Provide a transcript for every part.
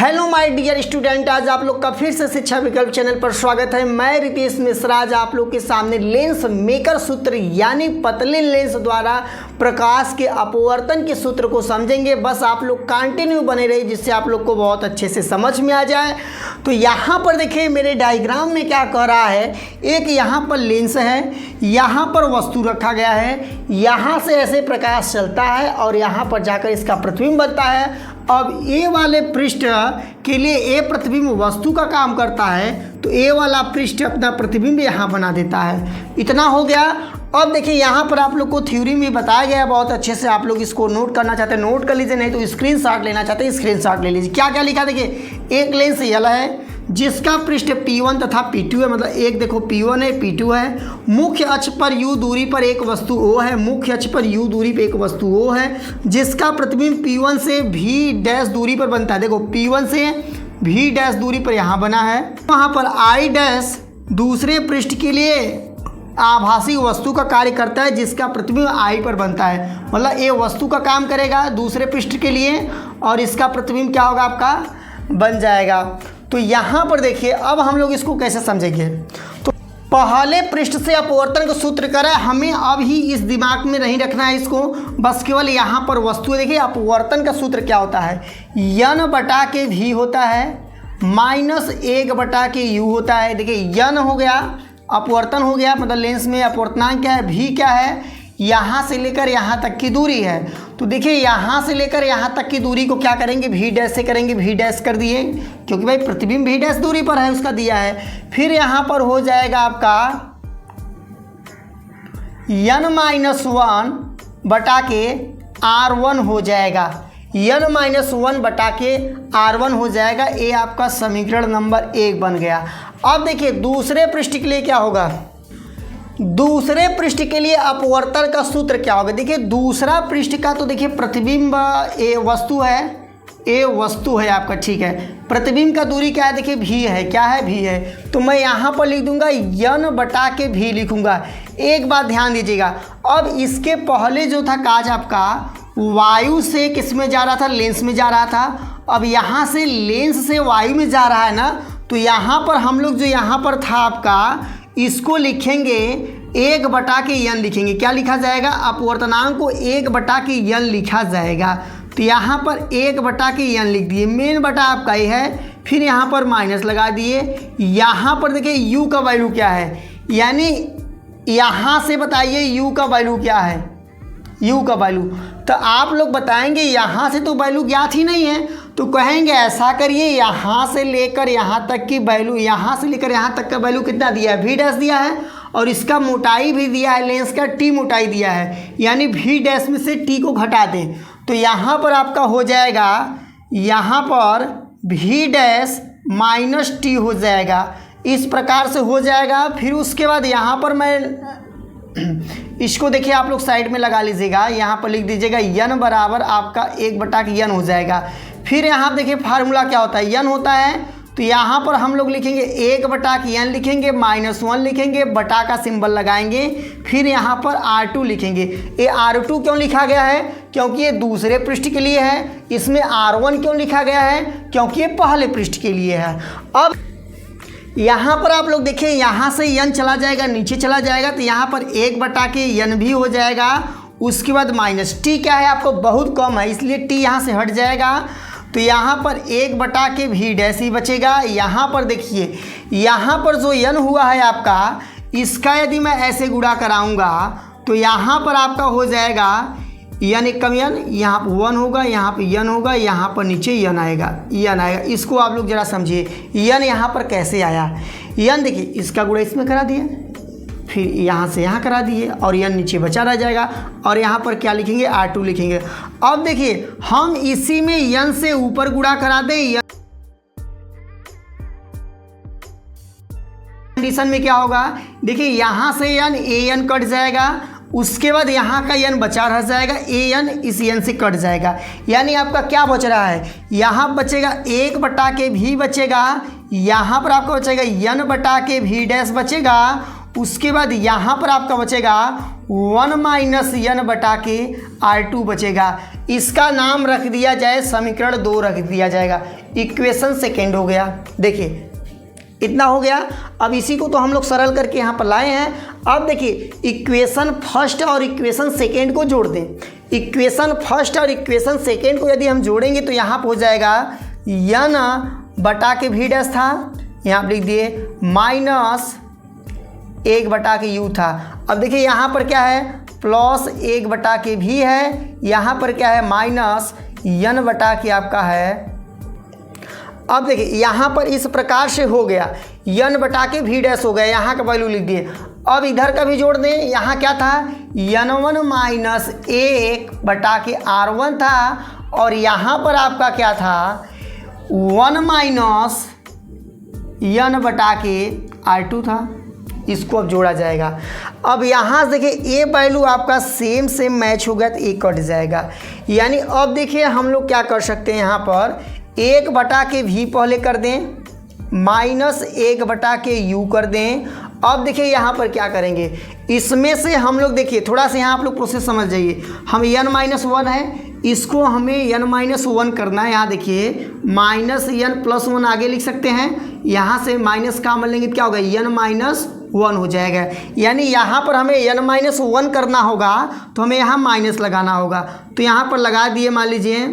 Hello my dear student, आज आप लोग का फिर से शिक्षा विकल्प चैनल पर स्वागत है। मैं रितेश मिश्रा आज आप लोग के सामने लेंस मेकर सूत्र यानी पतले लेंस द्वारा प्रकाश के अपवर्तन के सूत्र को समझेंगे। बस आप लोग कंटिन्यू बने रहिए जिससे आप लोग को बहुत अच्छे से समझ में आ जाए। तो यहाँ पर देखिए मेरे डायग्राम में क्या कह रहा है, एक यहाँ पर लेंस है, यहाँ पर वस्तु रखा गया है, यहाँ से ऐसे प्रकाश चलता है और यहाँ पर जाकर इसका प्रतिबिंब बनता है। अब ए वाले पृष्ठ के लिए ए प्रतिबिंब वस्तु का काम करता है, तो ए वाला पृष्ठ अपना प्रतिबिंब यहाँ बना देता है। इतना हो गया। अब देखिए यहाँ पर आप लोग को थ्योरी में बताया गया है बहुत अच्छे से। आप लोग इसको नोट करना चाहते हैं नोट कर लीजिए, नहीं तो स्क्रीनशॉट लेना चाहते हैं स्क्रीनशॉट ले लीजिए। क्या क्या लिखा देखिए, एक लेंस यल है जिसका पृष्ठ P1 तथा P2 है, मतलब एक देखो P1 है P2 है। मुख्य अक्ष पर U दूरी पर एक वस्तु O है, मुख्य अक्ष पर U दूरी पर एक वस्तु O है जिसका प्रतिबिंब P1 से V डैश दूरी पर बनता है। देखो P1 से V डैश दूरी पर यहाँ बना है। वहाँ पर I डैश दूसरे पृष्ठ के लिए आभासी वस्तु का कार्य करता है जिसका प्रतिबिंब I पर बनता है। मतलब ये वस्तु का काम करेगा दूसरे पृष्ठ के लिए और इसका प्रतिबिंब क्या होगा आपका बन जाएगा। तो यहाँ पर देखिए अब हम लोग इसको कैसे समझेंगे। तो पहले पृष्ठ से अपवर्तन का सूत्र करें, हमें अब ही इस दिमाग में नहीं रखना है इसको, बस केवल यहाँ पर वस्तु है। देखिए अपवर्तन का सूत्र क्या होता है, यन बटा के भी होता है माइनस 1 बटा के यू होता है। देखिए यन हो गया अपवर्तन हो गया, मतलब लेंस में अपवर्तनांक क्या है, भी क्या है, यहाँ से लेकर यहाँ तक की दूरी है। तो देखिए यहाँ से लेकर यहाँ तक की दूरी को क्या करेंगे, भी डैश से करेंगे, भी डैश कर दिए क्योंकि भाई प्रतिबिंब भी डैश दूरी पर है उसका दिया है। फिर यहाँ पर हो जाएगा आपका n-1 बटा के r1 हो जाएगा, n-1 बटा के r1 हो जाएगा। ये आपका समीकरण नंबर 1 बन गया। अब देखिए दूसरे पृष्ठ के लिए क्या होगा, दूसरे पृष्ठ के लिए अपवर्तन का सूत्र क्या होगा। देखिए दूसरा पृष्ठ का तो देखिए प्रतिबिंब ए वस्तु है, ए वस्तु है आपका, ठीक है। प्रतिबिंब का दूरी क्या है, देखिए भी है, क्या है भी है। तो मैं यहाँ पर लिख दूंगा यन बटा के भी लिखूंगा। एक बात ध्यान दीजिएगा, अब इसके पहले जो था काज आपका वायु से किस में जा रहा था, लेंस में जा रहा था। अब यहाँ से लेंस से वायु में जा रहा है ना, तो यहाँ पर हम लोग जो यहाँ पर था आपका इसको लिखेंगे 1 बटा के यन लिखेंगे। क्या लिखा जाएगा, अपवर्तनांक को 1 बटा के यन लिखा जाएगा। तो यहाँ पर 1 बटा के यन लिख दिए, मेन बटा आपका ये है, फिर यहाँ पर माइनस लगा दिए। यहाँ पर देखिए यू का वैल्यू क्या है, यानी यहाँ से बताइए यू का वैल्यू क्या है, यू का वैल्यू। तो आप लोग बताएंगे यहाँ से तो वैल्यू ज्ञात ही नहीं है, तो कहेंगे ऐसा करिए यहाँ से लेकर यहाँ तक की वैल्यू, यहाँ से लेकर यहाँ तक का वैल्यू कितना दिया है, भी डैश दिया है और इसका मोटाई भी दिया है, लेंस का टी मोटाई दिया है, यानी भी डैश में से टी को घटा दें तो यहाँ पर आपका हो जाएगा, यहाँ पर भी डैश माइनस टी हो जाएगा। इस प्रकार से हो जाएगा। फिर उसके बाद यहाँ पर मैं इसको देखिए आप लोग साइड में लगा लीजिएगा, यहाँ पर लिख दीजिएगा यन बराबर आपका 1 बटा के यन हो जाएगा। फिर यहाँ पर देखिए फार्मूला क्या होता है, यन होता है, तो यहाँ पर हम लोग लिखेंगे 1 बटा के यन लिखेंगे, -1 लिखेंगे, बटा का सिंबल लगाएंगे, फिर यहाँ पर R2 लिखेंगे। ये R2 क्यों लिखा गया है, क्योंकि ये दूसरे पृष्ठ के लिए है। इसमें R1 क्यों लिखा गया है, क्योंकि ये पहले पृष्ठ के लिए है। अब यहाँ पर आप लोग देखिए यहाँ से यन चला जाएगा, नीचे चला जाएगा, तो यहाँ पर 1 बटा के यन भी हो जाएगा। उसके बाद माइनस टी क्या है आपको बहुत कम है इसलिए टी यहाँ से हट जाएगा, तो यहाँ पर 1 बटा के भी डैश ही बचेगा। यहाँ पर देखिए यहाँ पर जो यन हुआ है आपका, इसका यदि मैं ऐसे गुणा कराऊंगा तो यहाँ पर आपका हो जाएगा यन एक कम यन, यहाँ पर 1 होगा, यहाँ पर यन होगा, यहाँ पर नीचे यन आएगा, यन आएगा। इसको आप लोग जरा समझिए यन यहाँ पर कैसे आया। यन देखिए इसका गुणा इसमें करा दिए, फिर यहाँ से यहाँ करा दिए और यन नीचे बचा रह जाएगा और यहाँ पर क्या लिखेंगे, R2 लिखेंगे। अब देखिए हम इसी में यन से ऊपर गुणा करा दें, कंडीशन में क्या होगा, देखिए यहाँ से यन ए एन कट जाएगा, उसके बाद यहाँ का यन बचा रह जाएगा, ए एन इस यन से कट जाएगा, यानी आपका क्या बच रहा है, यहाँ बचेगा 1 बटा के भी बचेगा, यहाँ पर आपका बचेगा यन बटा के भी डैश बचेगा। उसके बाद यहाँ पर आपका बचेगा 1 माइनस यन बटा के R2 बचेगा। इसका नाम रख दिया जाए समीकरण 2 रख दिया जाएगा। इक्वेशन सेकेंड हो गया। देखिए इतना हो गया। अब इसी को तो हम लोग सरल करके यहाँ पर लाए हैं। अब देखिए इक्वेशन फर्स्ट और इक्वेशन सेकेंड को जोड़ दें। इक्वेशन फर्स्ट और इक्वेशन सेकेंड को यदि हम जोड़ेंगे तो यहाँ पर हो जाएगा यन बटा के भी डैश था, यहाँ पर लिख दिए माइनस 1 बटा के यू था। अब देखिए यहाँ पर क्या है प्लस 1 बटा के भी है, यहाँ पर क्या है माइनस यन बटा के आपका है। अब देखिए यहाँ पर इस प्रकार से हो गया, यन बटा के भी डैश हो गया, यहाँ का वैल्यू लिख दिए। अब इधर का भी जोड़ दें। यहाँ क्या था n1 माइनस 1 बटा के R1 था, और यहाँ पर आपका क्या था 1 माइनस यन बटा के R2 था। इसको अब जोड़ा जाएगा। अब यहाँ से देखिए ए वैल्यू आपका सेम मैच हो गया तो ए कट जाएगा। यानी अब देखिए हम लोग क्या कर सकते हैं, यहाँ पर 1 बटा के भी पहले कर दें, माइनस 1 बटा के यू कर दें। अब देखिए यहाँ पर क्या करेंगे, इसमें से हम लोग देखिए थोड़ा सा यहाँ आप लोग प्रोसेस समझ जाइए। हम n-1 है, इसको हमें n-1 करना है। यहाँ देखिए माइनस n+1 आगे लिख सकते हैं, यहाँ से माइनस का मान लेंगे क्या होगा n-1 हो जाएगा। यानी यहाँ पर हमें n-1 करना होगा तो हमें यहाँ माइनस लगाना होगा। तो यहाँ पर लगा दिए, मान लीजिए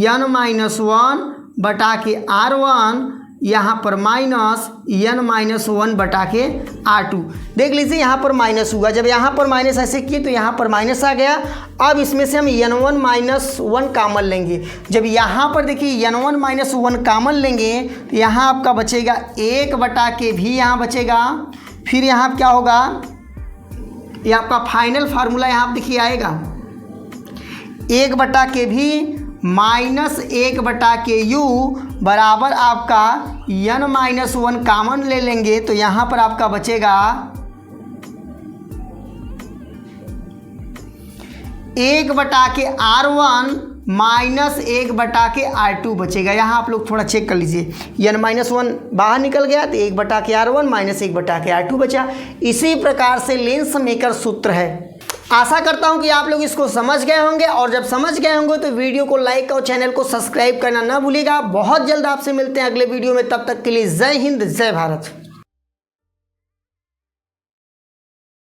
n-1 बटा के R1, यहाँ पर माइनस n-1 बटा के R2। देख लीजिए यहाँ पर माइनस हुआ, जब यहाँ पर माइनस ऐसे किए तो यहाँ पर माइनस आ गया। अब इसमें से हम n1-1 कामन लेंगे। जब यहाँ पर देखिए n1-1 कामन लेंगे तो यहाँ आपका बचेगा 1 बटा के भी यहाँ बचेगा। फिर यहाँ क्या होगा, ये आपका फाइनल फार्मूला यहाँ देखिए आएगा 1 बटा के भी माइनस 1 बटा के यू बराबर आपका n-1 कामन ले लेंगे तो यहाँ पर आपका बचेगा 1 बटा के R1 माइनस 1 बटा के R2 बचेगा। यहाँ आप लोग थोड़ा चेक कर लीजिए, n-1 बाहर निकल गया तो 1 बटा के R1 माइनस 1 बटा के R2 बचा। इसी प्रकार से लेंस मेकर सूत्र है। आशा करता हूं कि आप लोग इसको समझ गए होंगे, और जब समझ गए होंगे तो वीडियो को लाइक और चैनल को सब्सक्राइब करना ना भूलिएगा। बहुत जल्द आपसे मिलते हैं अगले वीडियो में, तब तक के लिए जय हिंद जय भारत।